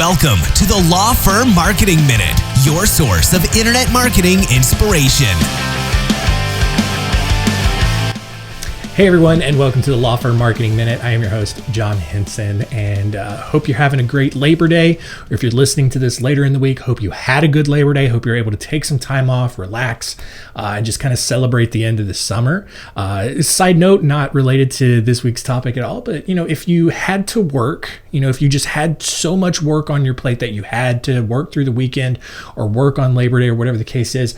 Welcome to the Law Firm Marketing Minute, your source of internet marketing inspiration. Hey everyone, and welcome to the Law Firm Marketing Minute. I am your host, John Henson, and hope you're having a great Labor Day. Or if you're listening to this later in the week, hope you had a good Labor Day. Hope you're able to take some time off, relax, and just kind of celebrate the end of the summer. Side note, not related to this week's topic at all, but if you had to work, if you just had so much work on your plate that you had to work through the weekend or work on Labor Day or whatever the case is,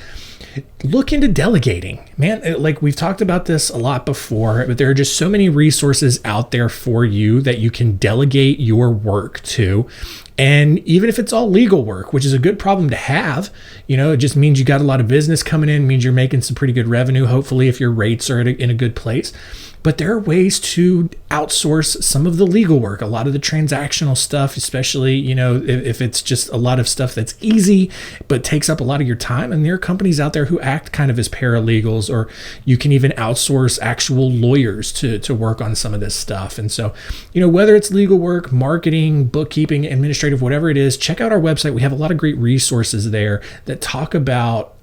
look into delegating, man. Like we've talked about this a lot before, but there are just so many resources out there for you that you can delegate your work to. And even if it's all legal work, which is a good problem to have, it just means you got a lot of business coming in, means you're making some pretty good revenue, hopefully, if your rates are in a good place. But there are ways to outsource some of the legal work, a lot of the transactional stuff, especially, if it's just a lot of stuff that's easy, but takes up a lot of your time. And there are companies out there who act kind of as paralegals, or you can even outsource actual lawyers to work on some of this stuff. And so, whether it's legal work, marketing, bookkeeping, administrative, whatever it is, check out our website. We have a lot of great resources there that talk about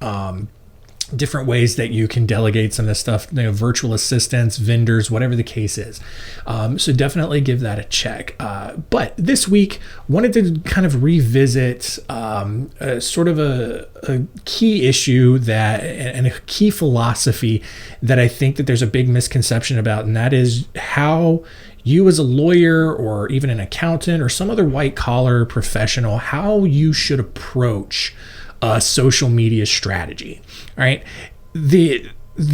different ways that you can delegate some of this stuff, virtual assistants, vendors, whatever the case is. So definitely give that a check. But this week, wanted to kind of revisit sort of a key issue and a key philosophy that I think that there's a big misconception about, and that is how you as a lawyer or even an accountant or some other white collar professional, how you should approach a social media strategy. All right. The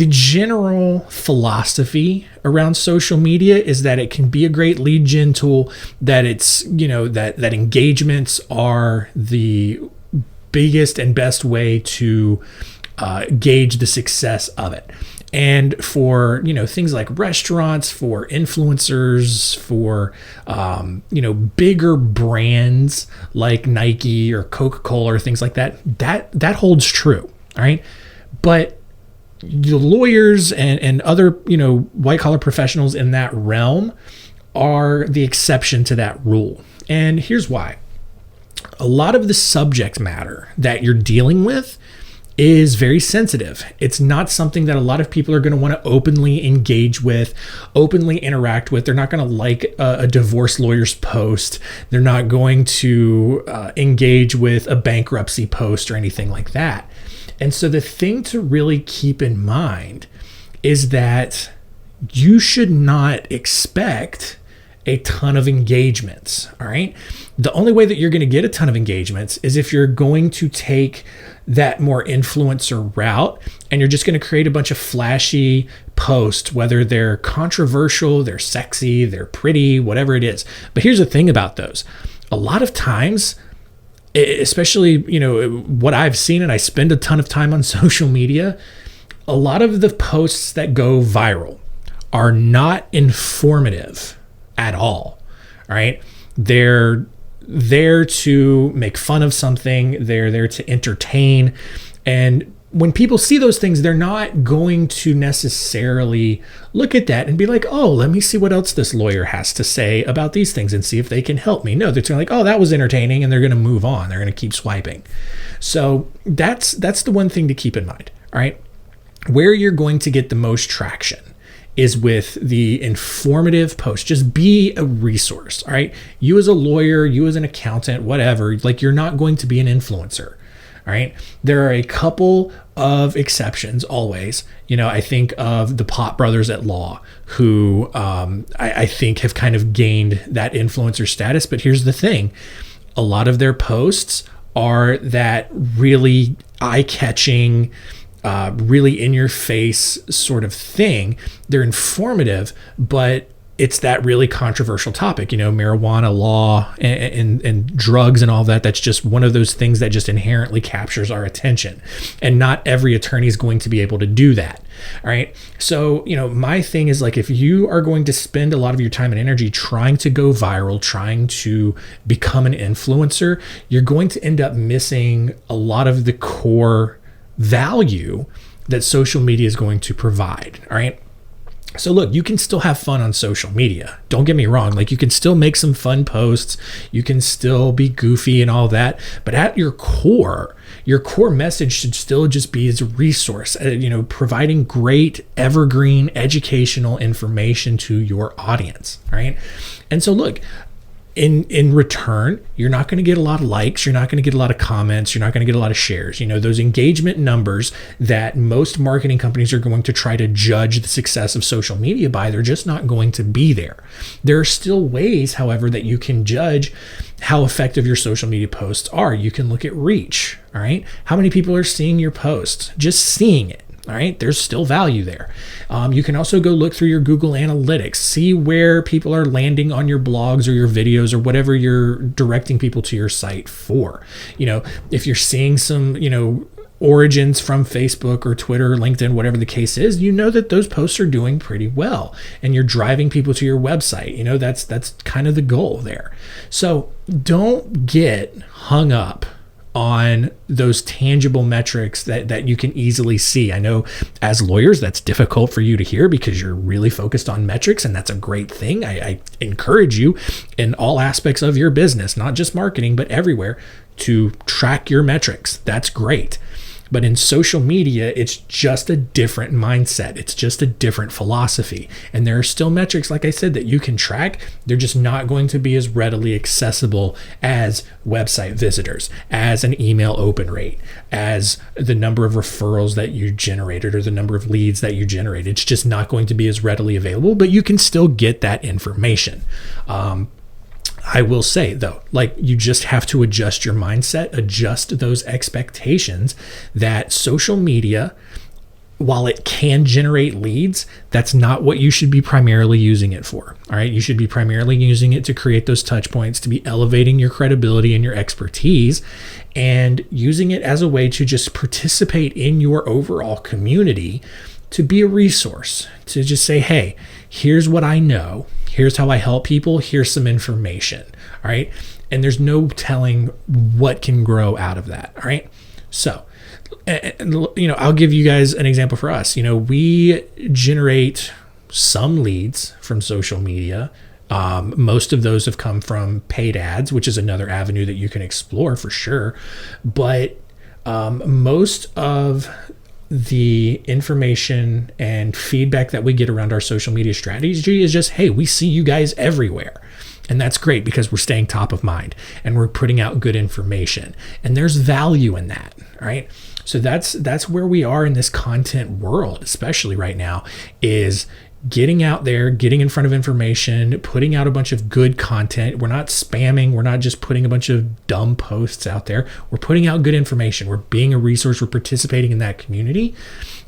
general philosophy around social media is that it can be a great lead gen tool, that it's, that engagements are the biggest and best way to gauge the success of it. And for, things like restaurants, for influencers, for, bigger brands like Nike or Coca-Cola or things like that holds true. All right. But the lawyers and other, white collar professionals in that realm are the exception to that rule. And here's why. A lot of the subject matter that you're dealing with is very sensitive. It's not something that a lot of people are going to want to openly engage with, openly interact with. They're not going to like a divorce lawyer's post. They're not going to engage with a bankruptcy post or anything like that. And so the thing to really keep in mind is that you should not expect a ton of engagements. All right. The only way that you're going to get a ton of engagements is if you're going to take that more influencer route and you're just going to create a bunch of flashy posts, whether they're controversial, they're sexy, they're pretty, whatever it is. But here's the thing about those. A lot of times, especially, what I've seen, and I spend a ton of time on social media, a lot of the posts that go viral are not informative at all. All right. They're there to make fun of something. They're there to entertain. And when people see those things, they're not going to necessarily look at that and be like, oh, let me see what else this lawyer has to say about these things and see if they can help me. No, they're going to like, oh, that was entertaining, and they're going to move on. They're going to keep swiping. So that's the one thing to keep in mind. All right. Where you're going to get the most traction is with the informative post. Just be a resource. All right. You as a lawyer, you as an accountant, whatever, like you're not going to be an influencer. All right. There are a couple of exceptions always. I think of the Pot Brothers at Law, who I think have kind of gained that influencer status. But here's the thing. A lot of their posts are that really eye-catching, really in your face sort of thing. They're informative, but it's that really controversial topic, marijuana law and drugs and all that. That's just one of those things that just inherently captures our attention. And not every attorney is going to be able to do that. All right. So, my thing is, like, if you are going to spend a lot of your time and energy trying to go viral, trying to become an influencer, you're going to end up missing a lot of the core value that social media is going to provide. All right. So look, you can still have fun on social media. Don't get me wrong. Like, you can still make some fun posts. You can still be goofy and all that. But at your core message should still just be as a resource, providing great, evergreen, educational information to your audience, right? And so look, in return, you're not going to get a lot of likes. You're not going to get a lot of comments. You're not going to get a lot of shares. Those engagement numbers that most marketing companies are going to try to judge the success of social media by, they're just not going to be there. There are still ways, however, that you can judge how effective your social media posts are. You can look at reach, all right? How many people are seeing your posts? Just seeing it. All right, there's still value there. You can also go look through your Google Analytics, see where people are landing on your blogs or your videos or whatever you're directing people to your site for. If you're seeing some, origins from Facebook or Twitter or LinkedIn, whatever the case is, that those posts are doing pretty well and you're driving people to your website. That's kind of the goal there. So don't get hung up on those tangible metrics that you can easily see. I know as lawyers, that's difficult for you to hear because you're really focused on metrics, and that's a great thing. I encourage you in all aspects of your business, not just marketing, but everywhere, to track your metrics. That's great. But in social media, it's just a different mindset. It's just a different philosophy. And there are still metrics, like I said, that you can track. They're just not going to be as readily accessible as website visitors, as an email open rate, as the number of referrals that you generated or the number of leads that you generated. It's just not going to be as readily available, but you can still get that information. I will say, though, you just have to adjust your mindset, adjust those expectations that social media, while it can generate leads, that's not what you should be primarily using it for. All right. You should be primarily using it to create those touch points, to be elevating your credibility and your expertise, and using it as a way to just participate in your overall community, to be a resource, to just say, hey, here's what I know. Here's how I help people. Here's some information. All right. And there's no telling what can grow out of that. All right. So, I'll give you guys an example for us. We generate some leads from social media. Most of those have come from paid ads, which is another avenue that you can explore for sure. But most of the information and feedback that we get around our social media strategy is just, hey, we see you guys everywhere. And that's great because we're staying top of mind and we're putting out good information. And there's value in that, right? So that's where we are in this content world, especially right now, is getting out there, getting in front of information, putting out a bunch of good content. We're not spamming. We're not just putting a bunch of dumb posts out there. We're putting out good information. We're being a resource. We're participating in that community.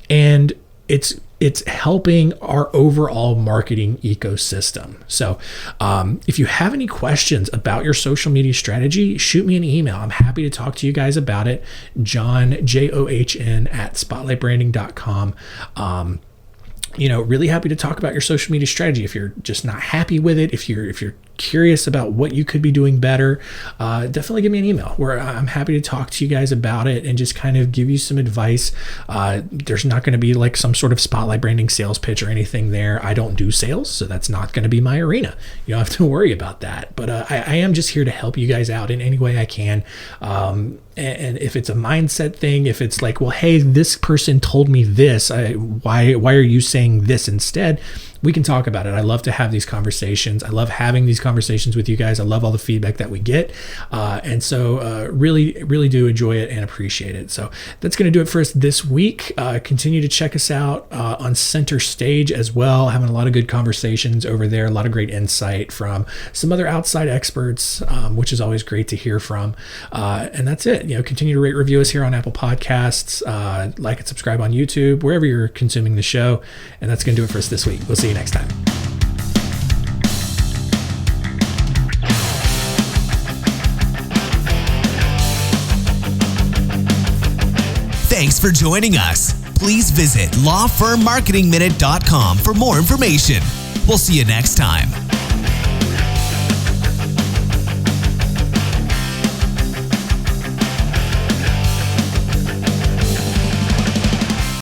And it's helping our overall marketing ecosystem. So if you have any questions about your social media strategy, shoot me an email. I'm happy to talk to you guys about it. John, John, at spotlightbranding.com. Really happy to talk about your social media strategy. If you're just not happy with it, if you're curious about what you could be doing better, definitely give me an email where I'm happy to talk to you guys about it and just kind of give you some advice. There's not going to be like some sort of spotlight branding sales pitch or anything there. I don't do sales, so that's not going to be my arena. You don't have to worry about that. But I am just here to help you guys out in any way I can. And if it's a mindset thing, if it's like, well, hey, this person told me this, why are you saying this instead? We can talk about it. I love to have these conversations. I love having these conversations with you guys. I love all the feedback that we get. And so really, really do enjoy it and appreciate it. So that's going to do it for us this week. Continue to check us out on Center Stage as well. Having a lot of good conversations over there. A lot of great insight from some other outside experts, which is always great to hear from. And that's it. Continue to rate, review us here on Apple Podcasts. Like and subscribe on YouTube, wherever you're consuming the show. And that's going to do it for us this week. We'll see you next time. Thanks for joining us. Please visit lawfirmmarketingminute.com for more information. We'll see you next time.